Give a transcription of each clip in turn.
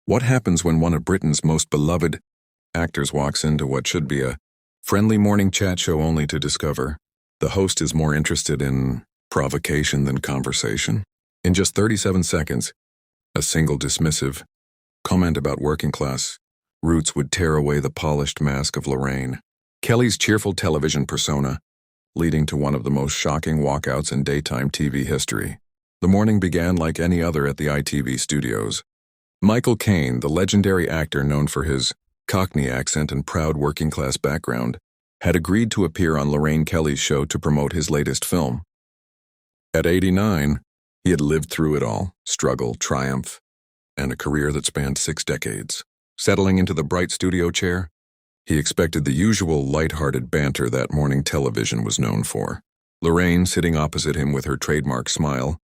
What happens when one of Britain's most beloved actors walks into what should be a friendly morning chat show only to discover the host is more interested in provocation than conversation? In just 37 seconds, a single dismissive comment about working class roots would tear away the polished mask of Lorraine Kelly's cheerful television persona, leading to one of the most shocking walkouts in daytime TV history. The morning began like any other at the ITV studios. Michael Caine, the legendary actor known for his Cockney accent and proud working-class background, had agreed to appear on Lorraine Kelly's show to promote his latest film. At 89, he had lived through it all: struggle, triumph, and a career that spanned 6 decades. Settling into the bright studio chair, he expected the usual light-hearted banter that morning television was known for. Lorraine, sitting opposite him with her trademark smile,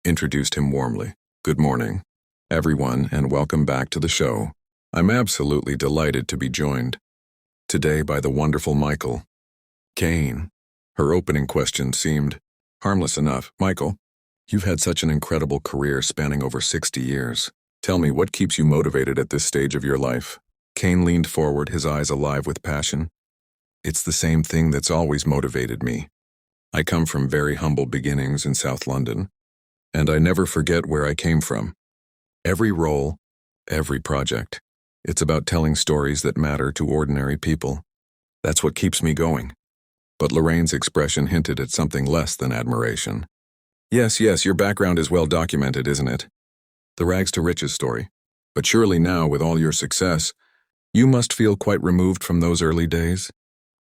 introduced him warmly. "Good morning, everyone, and welcome back to the show. I'm absolutely delighted to be joined today by the wonderful Michael Caine." Her opening question seemed harmless enough. "Michael, you've had such an incredible career spanning over 60 years. Tell me, what keeps you motivated at this stage of your life?" Caine leaned forward, his eyes alive with passion. "It's the same thing that's always motivated me. I come from very humble beginnings in South London, and I never forget where I came from. Every role, every project, it's about telling stories that matter to ordinary people. That's what keeps me going." But Lorraine's expression hinted at something less than admiration. Yes, your background is well documented, isn't it? The rags to riches story. But surely now, with all your success, you must feel quite removed from those early days?"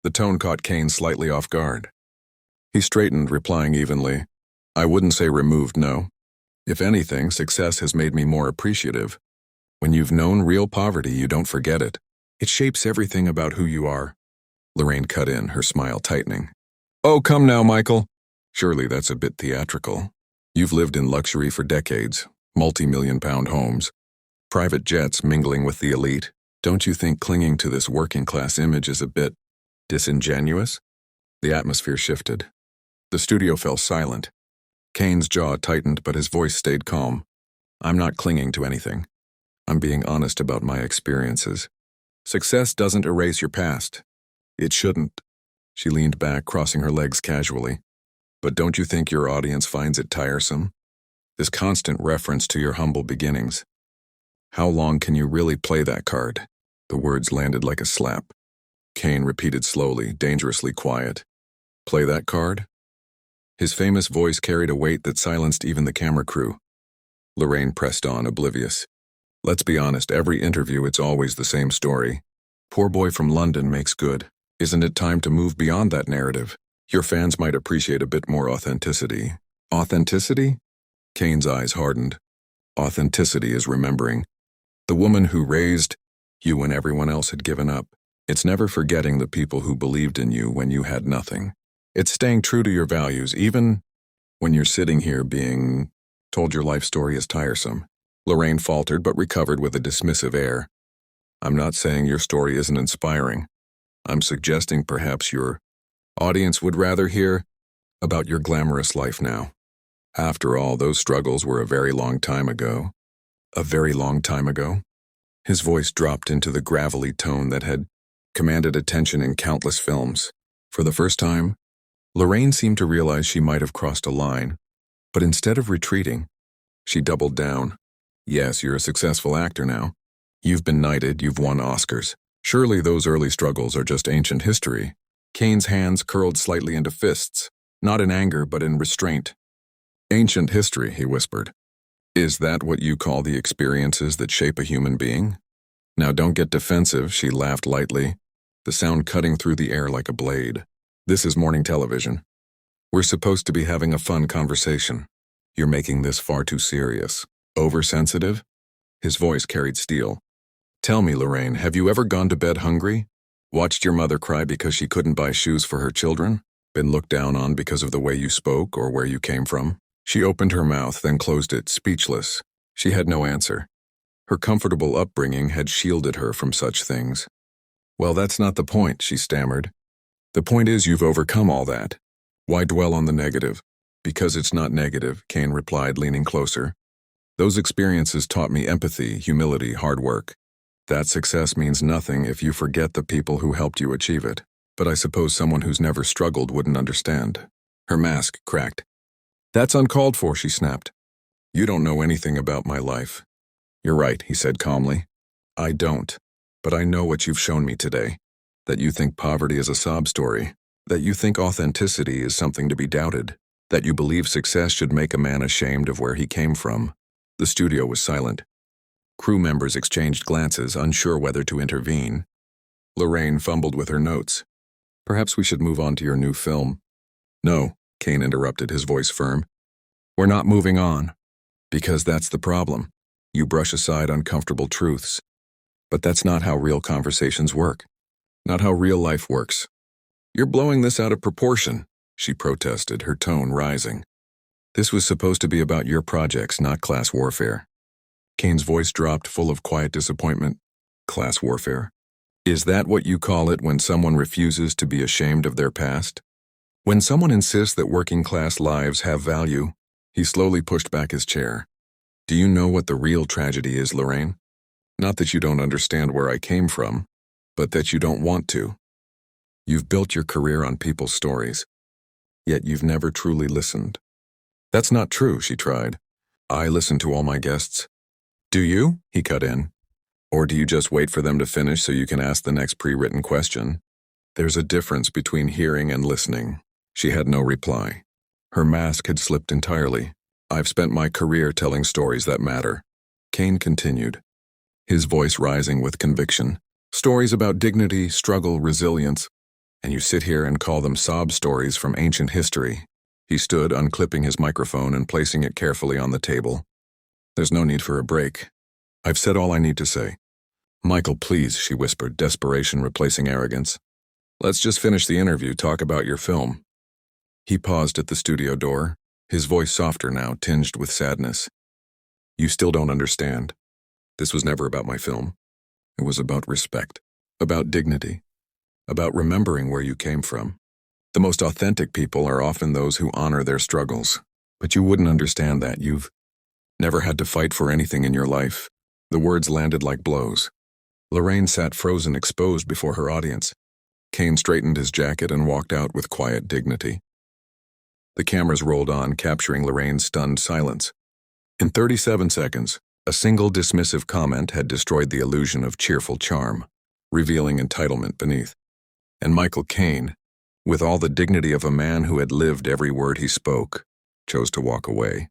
The tone caught Caine slightly off guard. He straightened, replying evenly, "I wouldn't say removed, no. If anything, success has made me more appreciative. When you've known real poverty, you don't forget it. It shapes everything about who you are." Lorraine cut in, her smile tightening. "Oh, come now, Michael. Surely that's a bit theatrical. You've lived in luxury for decades, multi-million-pound homes, private jets mingling with the elite. Don't you think clinging to this working-class image is a bit disingenuous?" The atmosphere shifted. The studio fell silent. Caine's jaw tightened, but his voice stayed calm. "I'm not clinging to anything. I'm being honest about my experiences. Success doesn't erase your past. It shouldn't." She leaned back, crossing her legs casually. "But don't you think your audience finds it tiresome? This constant reference to your humble beginnings. How long can you really play that card?" The words landed like a slap. Caine repeated slowly, dangerously quiet. "Play that card?" His famous voice carried a weight that silenced even the camera crew. Lorraine pressed on, oblivious. "Let's be honest, every interview it's always the same story. Poor boy from London makes good. Isn't it time to move beyond that narrative? Your fans might appreciate a bit more authenticity." "Authenticity?" Caine's eyes hardened. "Authenticity is remembering the woman who raised you when everyone else had given up. It's never forgetting the people who believed in you when you had nothing. It's staying true to your values, even when you're sitting here being told your life story is tiresome." Lorraine faltered but recovered with a dismissive air. "I'm not saying your story isn't inspiring. I'm suggesting perhaps your audience would rather hear about your glamorous life now. After all, those struggles were a very long time ago." "A very long time ago?" His voice dropped into the gravelly tone that had commanded attention in countless films. For the first time, Lorraine seemed to realize she might have crossed a line, but instead of retreating, she doubled down. "Yes, you're a successful actor now. You've been knighted, you've won Oscars. Surely those early struggles are just ancient history." Caine's hands curled slightly into fists, not in anger but in restraint. "Ancient history," he whispered. "Is that what you call the experiences that shape a human being?" "Now don't get defensive," she laughed lightly, the sound cutting through the air like a blade. "This is morning television. We're supposed to be having a fun conversation. You're making this far too serious. Oversensitive?" His voice carried steel. "Tell me, Lorraine, have you ever gone to bed hungry? Watched your mother cry because she couldn't buy shoes for her children? Been looked down on because of the way you spoke or where you came from?" She opened her mouth, then closed it, speechless. She had no answer. Her comfortable upbringing had shielded her from such things. "Well, that's not the point," she stammered. "The point is you've overcome all that. Why dwell on the negative?" "Because it's not negative," Caine replied, leaning closer. Those experiences taught me empathy, humility, hard work. That success means nothing if you forget the people who helped you achieve it. But I suppose someone who's never struggled wouldn't understand. Her mask cracked. That's uncalled for, she snapped. You don't know anything about my life. You're right, he said calmly. I don't. But I know what you've shown me today. That you think poverty is a sob story. That you think authenticity is something to be doubted. That you believe success should make a man ashamed of where he came from. The studio was silent. Crew members exchanged glances, unsure whether to intervene. Lorraine fumbled with her notes. Perhaps we should move on to your new film. No, Caine interrupted, his voice firm. We're not moving on. Because that's the problem. You brush aside uncomfortable truths. But that's not how real conversations work. Not how real life works. You're blowing this out of proportion, she protested, her tone rising. This was supposed to be about your projects, not class warfare. Caine's voice dropped, full of quiet disappointment. Class warfare? Is that what you call it when someone refuses to be ashamed of their past? When someone insists that working-class lives have value? He slowly pushed back his chair. Do you know what the real tragedy is, Lorraine? Not that you don't understand where I came from, but that you don't want to. You've built your career on people's stories, yet you've never truly listened. That's not true, she tried. I listen to all my guests. Do you? He cut in. Or do you just wait for them to finish so you can ask the next pre-written question? There's a difference between hearing and listening. She had no reply. Her mask had slipped entirely. I've spent my career telling stories that matter. Caine continued, his voice rising with conviction. Stories about dignity, struggle, resilience. And you sit here and call them sob stories from ancient history. He stood, unclipping his microphone and placing it carefully on the table. There's no need for a break. I've said all I need to say. Michael, please, she whispered, desperation replacing arrogance. Let's just finish the interview, talk about your film. He paused at the studio door, his voice softer now, tinged with sadness. You still don't understand. This was never about my film. It was about respect, about dignity, about remembering where you came from. The most authentic people are often those who honor their struggles. But you wouldn't understand that. You've never had to fight for anything in your life. The words landed like blows. Lorraine sat frozen, exposed before her audience. Caine straightened his jacket and walked out with quiet dignity. The cameras rolled on, capturing Lorraine's stunned silence. In 37 seconds, a single dismissive comment had destroyed the illusion of cheerful charm, revealing entitlement beneath. And Michael Caine, with all the dignity of a man who had lived every word he spoke, chose to walk away.